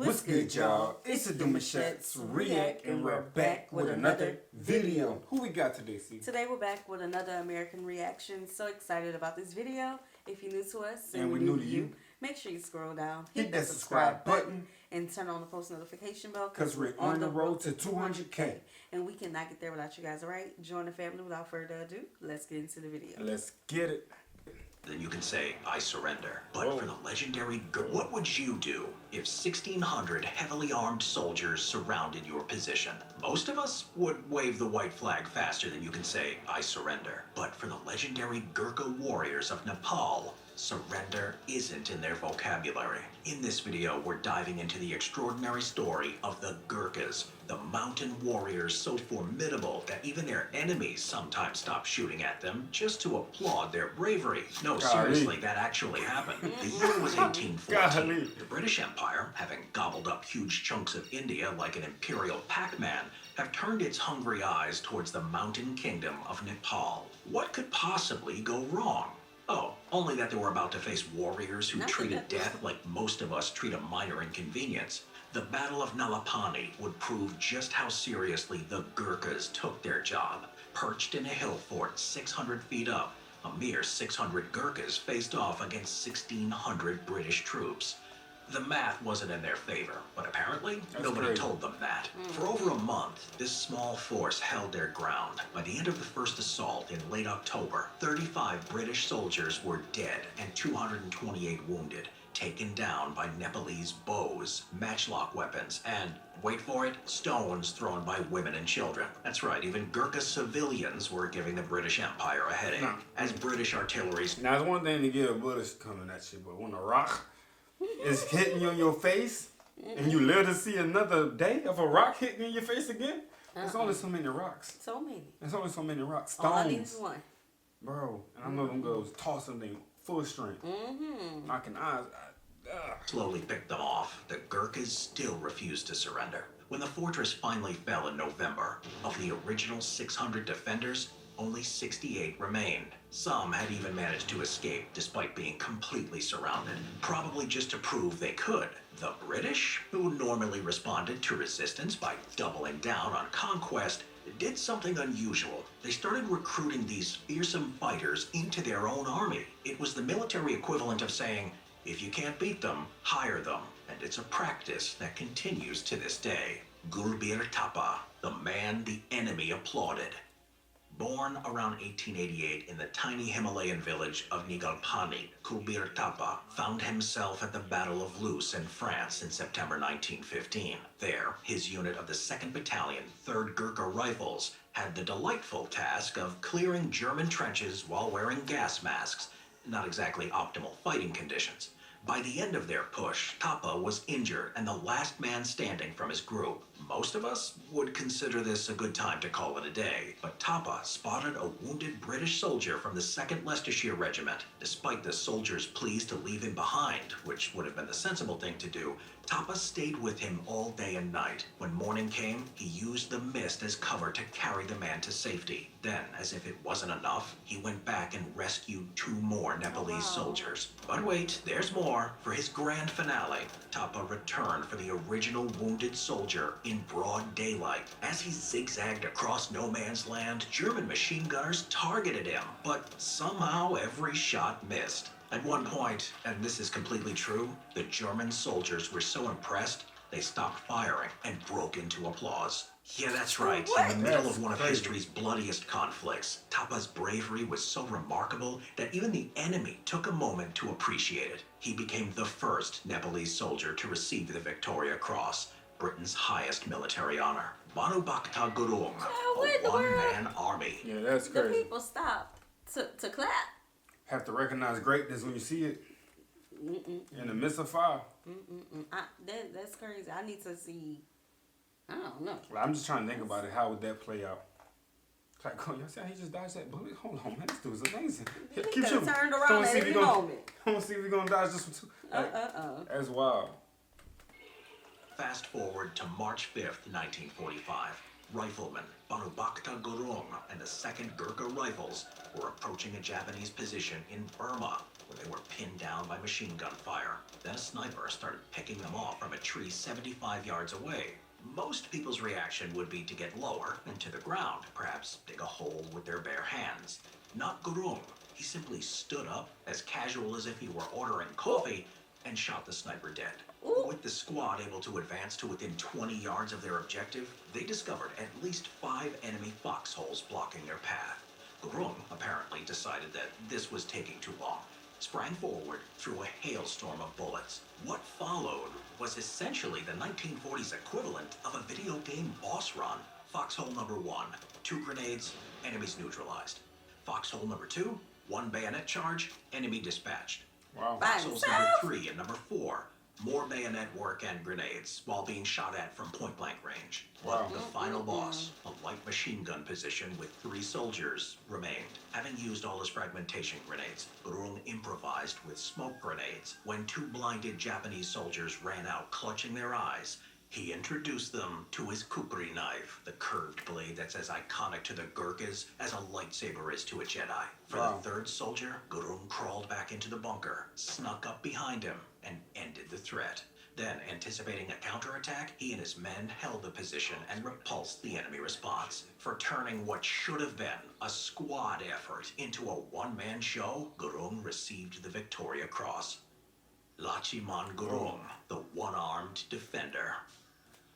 What's good, y'all? It's the Demouchets React, and we're back with another video. Who we got today, C? Today we're back with another American reaction. So excited about this video. If you're new to us and we're new to you, make sure you scroll down, hit that subscribe button, and turn on the post notification bell because we're on the road to 200K. And we cannot get there without you guys, alright? Join the family without further ado. Let's get into the video. Let's get it. Then you can say, I surrender. But for the legendary what would you do if 1,600 heavily armed soldiers surrounded your position? Most of us would wave the white flag faster than you can say, I surrender. But for the legendary Gurkha warriors of Nepal, surrender isn't in their vocabulary. In this video, we're diving into the extraordinary story of the Gurkhas, the mountain warriors so formidable that even their enemies sometimes stop shooting at them just to applaud their bravery. No, seriously, that actually happened. The year was 1814. The British Empire, having gobbled up huge chunks of India like an imperial Pac-Man, have turned its hungry eyes towards the mountain kingdom of Nepal. What could possibly go wrong? Oh, only that they were about to face warriors who treated death like most of us treat a minor inconvenience. The Battle of Nalapani would prove just how seriously the Gurkhas took their job. Perched in a hill fort 600 feet up, a mere 600 Gurkhas faced off against 1,600 British troops. The math wasn't in their favor, but apparently nobody told them that. For over a month, this small force held their ground. By the end of the first assault in late October, 35 British soldiers were dead and 228 wounded, taken down by Nepalese bows, matchlock weapons, and, wait for it, stones thrown by women and children. That's right, even Gurkha civilians were giving the British Empire a headache. As British artillery's... Now, it's one thing to get a bullet coming at you, but when a rock is hitting you in your face, and you live to see another day of a rock hitting you in your face again, there's only so many rocks. So many. There's only so many rocks. All I need is one. Bro, and I know them girls tossing them full strength. Knocking eyes. Slowly picked them off. The Gurkhas still refused to surrender. When the fortress finally fell in November, of the original 600 defenders, only 68 remained. Some had even managed to escape despite being completely surrounded, probably just to prove they could. The British, who normally responded to resistance by doubling down on conquest, did something unusual. They started recruiting these fearsome fighters into their own army. It was the military equivalent of saying, if you can't beat them, hire them. And it's a practice that continues to this day. Gulbir Tapa, the man the enemy applauded. Born around 1888 in the tiny Himalayan village of Nigalpani, Gulbir Tapa found himself at the Battle of Loos in France in September 1915. There, his unit of the 2nd Battalion, 3rd Gurkha Rifles, had the delightful task of clearing German trenches while wearing gas masks. Not exactly optimal fighting conditions. By the end of their push, Tapa was injured and the last man standing from his group. Most of us would consider this a good time to call it a day, but Tapa spotted a wounded British soldier from the 2nd Leicestershire Regiment. Despite the soldier's pleas to leave him behind, which would have been the sensible thing to do, Tapa stayed with him all day and night. When morning came, he used the mist as cover to carry the man to safety. Then, as if it wasn't enough, he went back and rescued 2 more Nepalese soldiers. But wait, there's more. For his grand finale, Tapa returned for the original wounded soldier in broad daylight. As he zigzagged across no man's land, German machine gunners targeted him, but somehow every shot missed. At one point, and this is completely true, the German soldiers were so impressed, they stopped firing and broke into applause. Yeah, that's right. In the middle of one of history's bloodiest conflicts, Tapa's bravery was so remarkable that even the enemy took a moment to appreciate it. He became the first Nepalese soldier to receive the Victoria Cross, Britain's highest military honor. Banu Bhakta Gurung, a one-man army. Yeah, that's crazy. The people stopped to clap. Have to recognize greatness when you see it. In the midst of fire. That's crazy. I need to see. I don't know. Well, I'm just trying to think about it. How would that play out? It's like, oh, y'all see how he just dodged that bullet? Hold on, man. This dude's amazing. He could have turned around at any moment. I want to see if we're going to dodge this one too. Like, that's wild. Fast forward to March 5th, 1945. Riflemen Banu Bhakta Gurung and the 2nd Gurkha Rifles were approaching a Japanese position in Burma. where they were pinned down by machine gun fire. Then a sniper started picking them off from a tree 75 yards away. Most people's reaction would be to get lower and to the ground, perhaps dig a hole with their bare hands. Not Gurung. He simply stood up, as casual as if he were ordering coffee, and shot the sniper dead. Ooh. With the squad able to advance to within 20 yards of their objective, they discovered at least 5 enemy foxholes blocking their path. Gurung apparently decided that this was taking too long, sprang forward through a hailstorm of bullets. What followed was essentially the 1940s equivalent of a video game boss run. Foxhole number 1, 2 grenades, enemies neutralized. Foxhole number 2, 1 bayonet charge, enemy dispatched. Wow. Foxholes number 3 and number 4, more bayonet work and grenades while being shot at from point-blank range. Wow. But the final boss, a light machine gun position with 3 soldiers, remained. Having used all his fragmentation grenades, Gurung improvised with smoke grenades. When 2 blinded Japanese soldiers ran out clutching their eyes, he introduced them to his kukri knife, the curved blade that's as iconic to the Gurkhas as a lightsaber is to a Jedi. For Wow. the 3rd soldier, Gurung crawled back into the bunker, snuck up behind him, and ended the threat. Then, anticipating a counterattack, he and his men held the position and repulsed the enemy response. For turning what should have been a squad effort into a one-man show, Gurung received the Victoria Cross. Lachiman Gurung, the one-armed defender.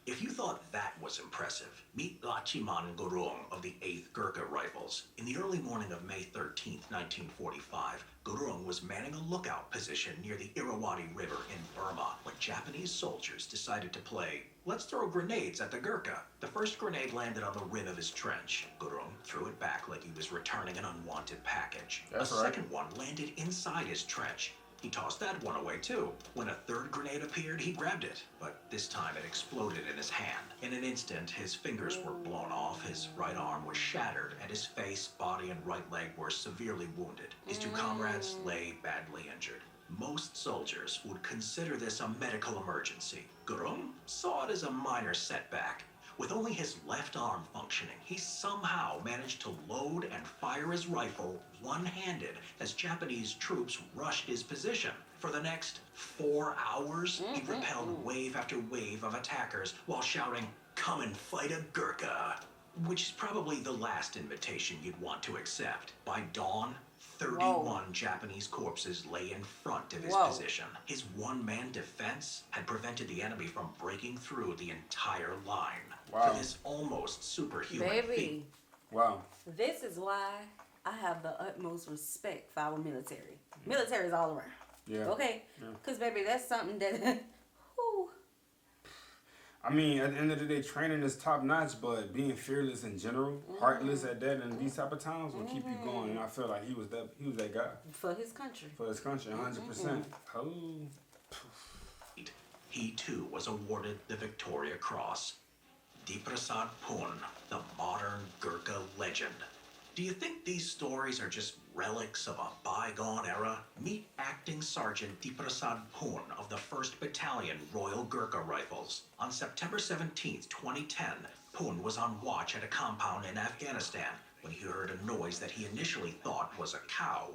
If you thought that was impressive, meet Lachiman Gurung of the 8th Gurkha Rifles. In the early morning of May 13th, 1945, Gurung was manning a lookout position near the Irrawaddy River in Burma when Japanese soldiers decided to play, let's throw grenades at the Gurkha. The first grenade landed on the rim of his trench. Gurung threw it back like he was returning an unwanted package. That's a right. second one landed inside his trench. He tossed that one away too. When a 3rd grenade appeared, he grabbed it, but this time it exploded in his hand. In an instant, his fingers were blown off, his right arm was shattered, and his face, body, and right leg were severely wounded. His 2 comrades lay badly injured. Most soldiers would consider this a medical emergency. Gurung saw it as a minor setback. With only his left arm functioning, he somehow managed to load and fire his rifle one-handed as Japanese troops rushed his position. For the next 4 hours, he repelled wave after wave of attackers while shouting, "Come and fight a Gurkha," which is probably the last invitation you'd want to accept. By dawn, 31 Japanese corpses lay in front of his position. His one-man defense had prevented the enemy from breaking through the entire line. Wow. For this almost superhuman feat. Baby, Wow. this is why I have the utmost respect for our military. Military is all around. Yeah. Okay? Yeah. Because, baby, that's something that... whew. I mean, at the end of the day, training is top notch, but being fearless in general, heartless at that, and these type of times will keep you going. And I feel like he was that guy For his country. for his country, 100%. Oh. He too was awarded the Victoria Cross. Diprasad Pun, the modern Gurkha legend. Do you think these stories are just relics of a bygone era? Meet acting Sergeant Diprasad Pun of the 1st Battalion Royal Gurkha Rifles. On September 17th, 2010, Pun was on watch at a compound in Afghanistan when he heard a noise that he initially thought was a cow.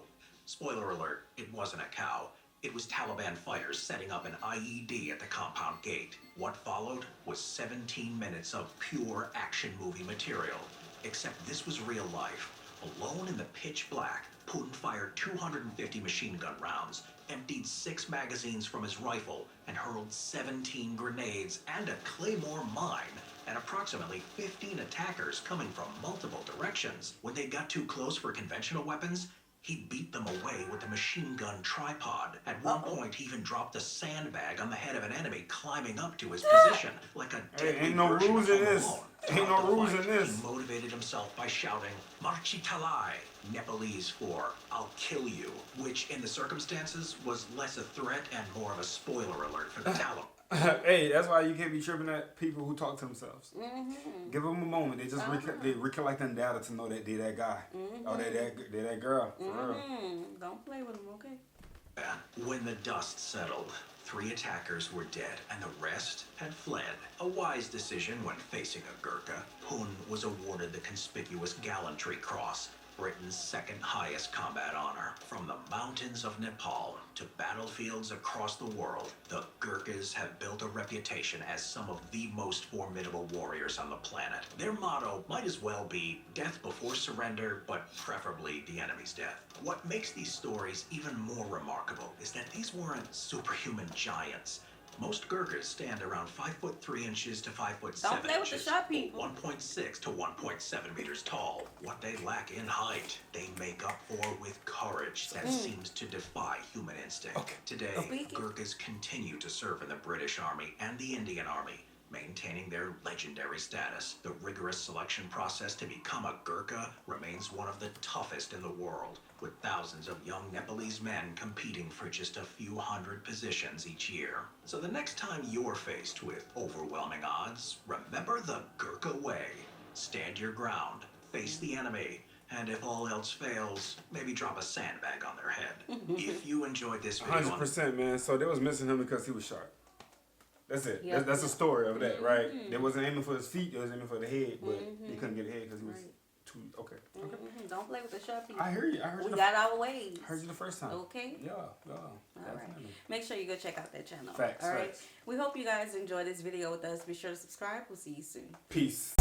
Spoiler alert, it wasn't a cow. It was Taliban fighters setting up an IED at the compound gate. What followed was 17 minutes of pure action movie material. Except this was real life. Alone in the pitch black, Putin fired 250 machine gun rounds, emptied 6 magazines from his rifle, and hurled 17 grenades and a claymore mine at approximately 15 attackers coming from multiple directions. When they got too close for conventional weapons, he beat them away with the machine gun tripod. At one point, he even dropped a sandbag on the head of an enemy climbing up to his position, like a deadly ain't no version rules of in Home this. Alone. Ain't no Throughout the rules fight, in this. He motivated himself by shouting, "Marchi Talai," Nepalese for "I'll kill you," which in the circumstances was less a threat and more of a spoiler alert for the Taliban. Hey, that's why you can't be tripping at people who talk to themselves. Give them a moment. They just they recollecting data to know that they that guy. Oh, they that girl. For real. Don't play with him, okay? When the dust settled, 3 attackers were dead and the rest had fled. A wise decision when facing a Gurkha. Pun was awarded the conspicuous Gallantry Cross. Britain's second highest combat honor. From the mountains of Nepal to battlefields across the world, the Gurkhas have built a reputation as some of the most formidable warriors on the planet. Their motto might as well be death before surrender, but preferably the enemy's death. What makes these stories even more remarkable is that these weren't superhuman giants. Most Gurkhas stand around 5'3" to 5'7" Don't play with the inches, short people. 1.6 to 1.7 meters tall. What they lack in height, they make up for with courage that seems to defy human instinct. Okay. Today, Gurkhas continue to serve in the British Army and the Indian Army, maintaining their legendary status. The rigorous selection process to become a Gurkha remains one of the toughest in the world, with thousands of young Nepalese men competing for just a few hundred positions each year. So the next time you're faced with overwhelming odds, remember the Gurkha way. Stand your ground, face the enemy, and if all else fails, maybe drop a sandbag on their head. If you enjoyed this video, 100%, man. So they was missing him because he was short. That's it. Yep. That's the story of that, right? They wasn't aiming for his feet. They was aiming for the head, but they couldn't get the head because he was too. Okay. Don't play with the short people. I hear you. I heard you. We got our ways. Heard you the first time. Okay. Yeah. All right. Definitely. Make sure you go check out that channel. Facts, All right. facts. We hope you guys enjoyed this video with us. Be sure to subscribe. We'll see you soon. Peace.